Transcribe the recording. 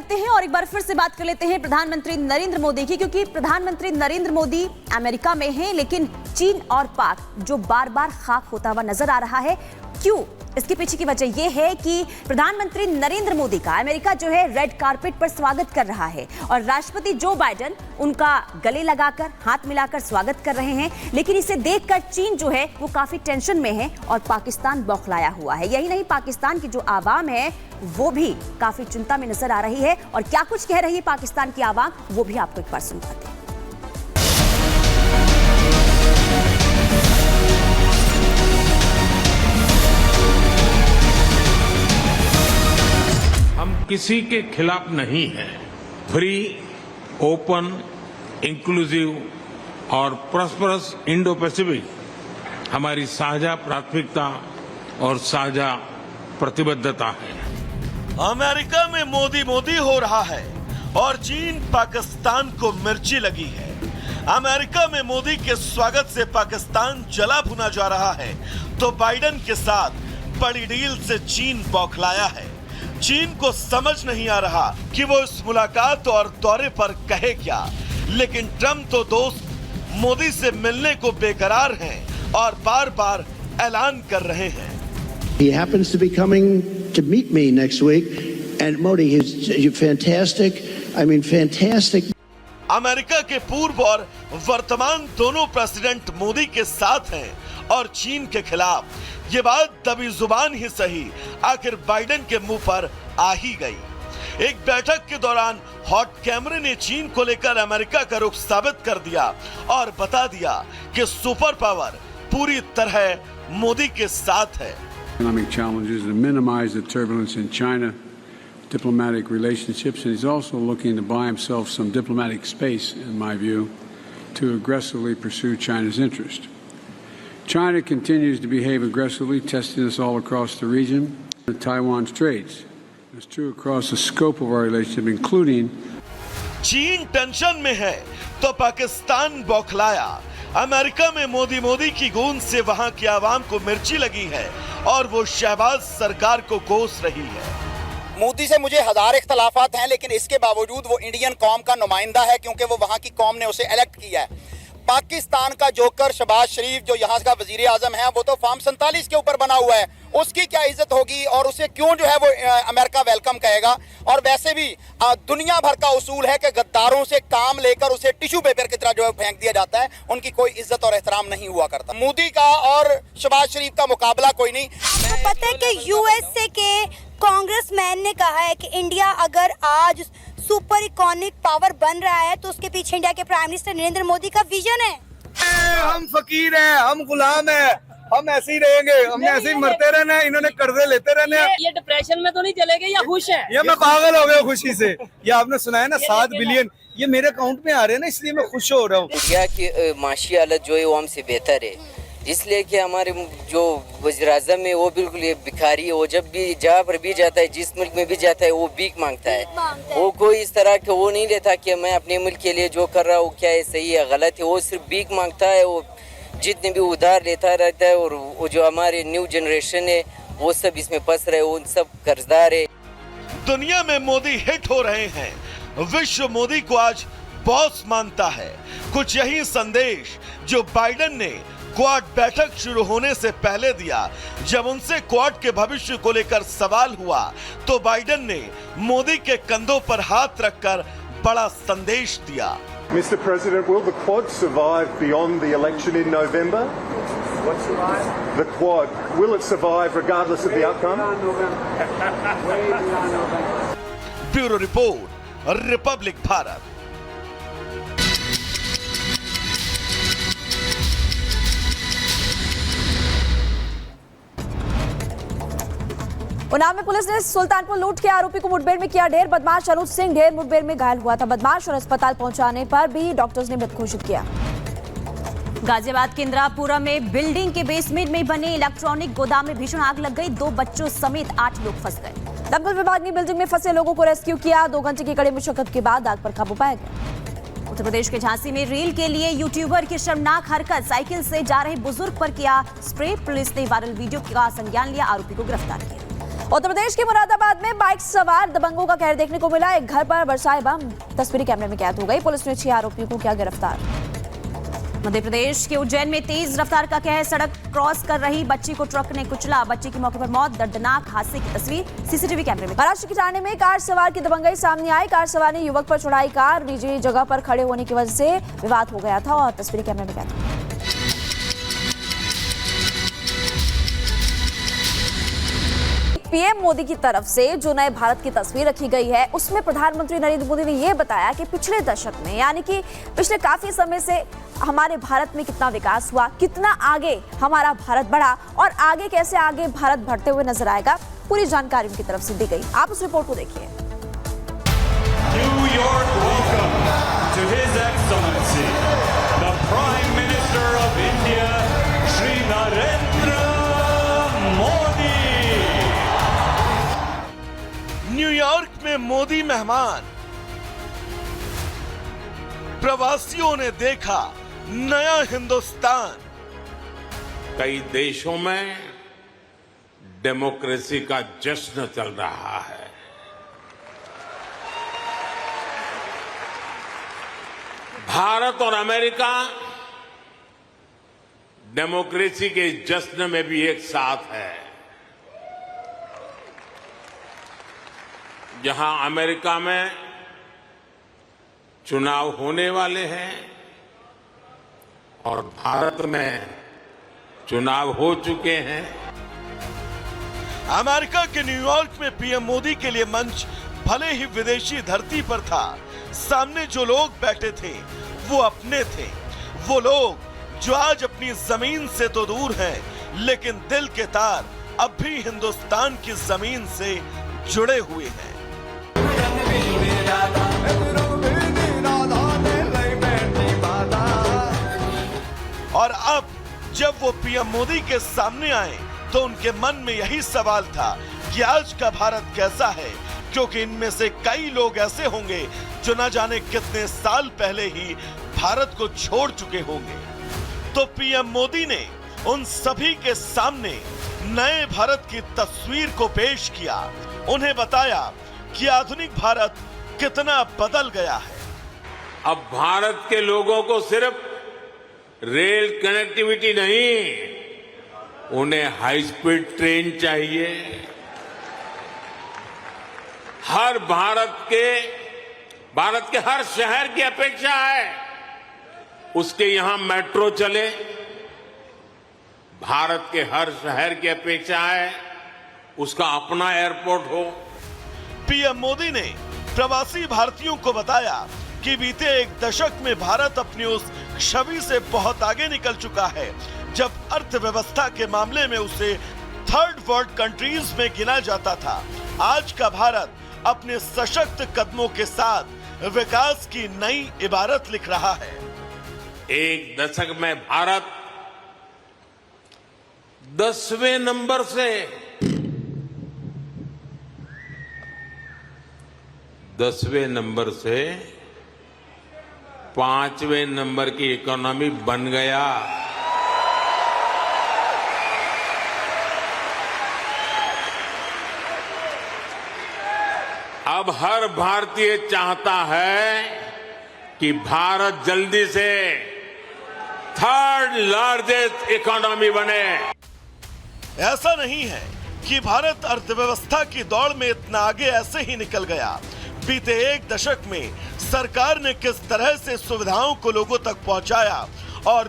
करते हैं और एक बार फिर से बात कर लेते हैं प्रधानमंत्री नरेंद्र मोदी की, क्योंकि प्रधानमंत्री नरेंद्र मोदी अमेरिका में हैं, लेकिन चीन और पाक जो बार बार खाक होता हुआ नजर आ रहा है। क्यों? इसके पीछे की वजह यह है कि प्रधानमंत्री नरेंद्र मोदी का अमेरिका जो है रेड कारपेट पर स्वागत कर रहा है और राष्ट्रपति जो बाइडेन उनका गले लगाकर हाथ मिलाकर स्वागत कर रहे हैं। लेकिन इसे देखकर चीन जो है वो काफी टेंशन में है और पाकिस्तान बौखलाया हुआ है। यही नहीं, पाकिस्तान की जो आवाम है वो भी काफी चिंता में नजर आ रही है और क्या कुछ कह रही है पाकिस्तान की आवाम वो भी आपको एक बार सुनवाते हैं। हम किसी के खिलाफ नहीं हैं। फ्री, ओपन, इंक्लूसिव और प्रॉस्परस इंडो पैसिफिक हमारी साझा प्राथमिकता और साझा प्रतिबद्धता है। अमेरिका में मोदी मोदी हो रहा है और चीन पाकिस्तान को मिर्ची लगी है। अमेरिका में मोदी के स्वागत से पाकिस्तान जला भुना जा रहा है, तो बाइडेन के साथ बड़ी डील से चीन बौखलाया है। चीन को समझ नहीं आ रहा कि वो इस मुलाकात और दौरे पर कहे क्या, लेकिन ट्रम्प तो दोस्त मोदी से मिलने को बेकरार हैं और बार बार ऐलान कर रहे हैं। He happens to be coming to meet me next week, and Modi is fantastic. I mean, fantastic. America के पूर्व और वर्तमान दोनों प्रेसिडेंट मोदी के साथ हैं और चीन के खिलाफ। ये बात दबी जुबान ही सही, आखिर बाइडेन के मुंह पर आ ही गई। एक बैठक के दौरान हॉट कैमरे ने चीन को लेकर अमेरिका का रुख साबित कर दिया और बता दिया कि सुपर पावर पूरी तरह मोदी के साथ है। Economic challenges to minimize the turbulence in China, diplomatic relationships, and he's also looking to buy himself some diplomatic space, in my view, to aggressively pursue China's interest. China continues to behave aggressively, testing us all across the region. Taiwan trades. It's true across the scope of our relationship, including. चीन tension में है तो Pakistan बौखलाया। America में मोदी मोदी की गूंज से वहां की आवाम को मिर्ची लगी है और वो शहबाज सरकार को कोस रही है। मोदी से मुझे हजार इख्तलाफात हैं, लेकिन इसके बावजूद वो इंडियन कौम का नुमाइंदा है, क्योंकि वो वहाँ की कौम ने उसे इलेक्ट किया है। पाकिस्तान का जोकर शहबाज शरीफ जो यहाँ का वजीर आजम है, वो तो फॉर्म 47 के ऊपर बना हुआ है। उसकी क्या इज्जत होगी और उसे क्यों जो है वो अमेरिका वेलकम कहेगा। और वैसे भी दुनिया भर का उसूल है कि गद्दारों से काम लेकर उसे टिश्यू पेपर की तरह जो है फेंक दिया जाता है। उनकी कोई इज्जत और एहतराम नहीं हुआ करता। मोदी का और शहबाज शरीफ का मुकाबला कोई नहीं। पता है कि यूएसए के कांग्रेसमैन ने कहा है कि इंडिया अगर आज सुपर इकोनॉमिक पावर बन रहा है तो उसके पीछे इंडिया के प्राइम मिनिस्टर नरेंद्र मोदी का विजन है। हम फकीर हैं, हम गुलाम हैं, हम ऐसे ही रहेंगे, हमने ऐसे ही मरते रहना है, इन्होंने कर्जे लेते रहने हैं। ये डिप्रेशन में तो नहीं चले गए या खुश है? ये मैं पागल हो गया खुशी से। ये आपने सुना है ना 7 बिलियन, ये मेरे अकाउंट में आ रहे हैं ना, इसलिए मैं खुश हो रहा हूँ। इंडिया की माशी हालत जो है वो हमसे बेहतर है, इसलिए कि हमारे जो वज़ीर आज़म है वो बिल्कुल ये भिखारी है। वो जब भी जहाँ पर भी जाता है, जिस मुल्क में भी जाता है, वो भीख मांगता है। वो कोई इस तरह के वो नहीं लेता कि मैं अपने मुल्क के लिए जो कर रहा हूँ क्या है सही है गलत है। वो सिर्फ भीख मांगता है, वो जितने भी उधार लेता रहता है। और वो जो हमारे न्यू जनरेशन है वो सब इसमें फंस रहे, वो सब कर्जदार है। दुनिया में मोदी हिट हो रहे हैं, विश्व मोदी को आज बॉस मानता है। कुछ यही संदेश जो बाइडेन ने क्वाड बैठक शुरू होने से पहले दिया। जब उनसे क्वाड के भविष्य को लेकर सवाल हुआ तो बाइडेन ने मोदी के कंधों पर हाथ रखकर बड़ा संदेश दिया। Mr. President, will the Quad survive beyond the election in November? What survive? The Quad. Will it survive regardless of the outcome? Bureau report, Republic Bharat. Unnao में पुलिस ने सुल्तानपुर लूट के आरोपी को मुठभेड़ में किया ढेर। बदमाश अनुज सिंह ढेर मुठभेड़ में घायल हुआ था। बदमाश और अस्पताल पहुंचाने पर भी डॉक्टर्स ने मृत घोषित किया। गाजियाबाद के इंदिरापुरा में बिल्डिंग के बेसमेंट में बने इलेक्ट्रॉनिक गोदाम में भीषण आग लग गई। 2 बच्चों समेत 8 लोग फंस गए। दमकल विभाग ने बिल्डिंग में फंसे लोगों को रेस्क्यू किया। 2 घंटे की कड़ी मशक्कत के बाद आग पर काबू पाया गया। उत्तर प्रदेश के झांसी में रील के लिए यूट्यूबर की शर्मनाक हरकत, साइकिल से जा रहे बुजुर्ग पर किया स्प्रे। पुलिस ने वायरल वीडियो का संज्ञान लिया, आरोपी को गिरफ्तार किया। उत्तर प्रदेश के मुरादाबाद में बाइक सवार दबंगों का कहर देखने को मिला। एक घर पर बरसाए बम तस्वीरी कैमरे में कैद हो गई। पुलिस ने 6 आरोपियों को किया गिरफ्तार। मध्य प्रदेश के उज्जैन में तेज रफ्तार का कहर, सड़क क्रॉस कर रही बच्ची को ट्रक ने कुचला। बच्ची की मौके पर मौत। दर्दनाक हादसे की तस्वीर सीसीटीवी कैमरे में। महाराष्ट्र के ठाणे में कार सवार की दबंगई सामने आई। कार सवार ने युवक पर चढ़ाई कार। निजी जगह पर खड़े होने की वजह से विवाद हो गया था और तस्वीर कैमरे में कैद। पीएम मोदी की तरफ से जो नए भारत की तस्वीर रखी गई है, उसमें प्रधानमंत्री नरेंद्र मोदी ने यह बताया कि पिछले दशक में, यानी कि पिछले काफी समय से हमारे भारत में कितना विकास हुआ, कितना आगे हमारा भारत बढ़ा और आगे कैसे आगे भारत बढ़ते हुए नजर आएगा। पूरी जानकारी उनकी तरफ से दी गई। आप उस रिपोर्ट को देखिए। New York welcome to his excellency the prime minister of India Shri Narendra Modi. New York में मोदी मेहमान। प्रवासियों ने देखा नया हिंदुस्तान। कई देशों में डेमोक्रेसी का जश्न चल रहा है। भारत और अमेरिका डेमोक्रेसी के जश्न में भी एक साथ है। जहां अमेरिका में चुनाव होने वाले हैं और भारत में चुनाव हो चुके हैं। अमेरिका के न्यूयॉर्क में पीएम मोदी के लिए मंच भले ही विदेशी धरती पर था, सामने जो लोग बैठे थे वो अपने थे। वो लोग जो आज अपनी जमीन से तो दूर हैं, लेकिन दिल के तार अब भी हिंदुस्तान की जमीन से जुड़े हुए हैं। और अब जब वो पीएम मोदी के सामने आए तो उनके मन में यही सवाल था कि आज का भारत कैसा है, क्योंकि इनमें से कई लोग ऐसे होंगे जो न जाने कितने साल पहले ही भारत को छोड़ चुके होंगे। तो पीएम मोदी ने उन सभी के सामने नए भारत की तस्वीर को पेश किया। उन्हें बताया कि आधुनिक भारत कितना बदल गया है। अब भारत के लोगों को सिर्फ रेल कनेक्टिविटी नहीं, उन्हें हाई स्पीड ट्रेन चाहिए। हर भारत के हर शहर की अपेक्षा है उसके यहां मेट्रो चले। भारत के हर शहर की अपेक्षा है उसका अपना एयरपोर्ट हो। पीएम मोदी ने प्रवासी भारतीयों को बताया कि बीते एक दशक में भारत अपनी उस छवि से बहुत आगे निकल चुका है जब अर्थव्यवस्था के मामले में उसे थर्ड वर्ल्ड कंट्रीज में गिना जाता था। आज का भारत अपने सशक्त कदमों के साथ विकास की नई इबारत लिख रहा है। एक दशक में भारत 10वें नंबर से 5वें नंबर की इकोनॉमी बन गया। अब हर भारतीय चाहता है कि भारत जल्दी से थर्ड लार्जेस्ट इकोनॉमी बने। ऐसा नहीं है कि भारत अर्थव्यवस्था की दौड़ में इतना आगे ऐसे ही निकल गया। बीते एक दशक में सरकार ने किस तरह से सुविधाओं को लोगों तक पहुंचाया और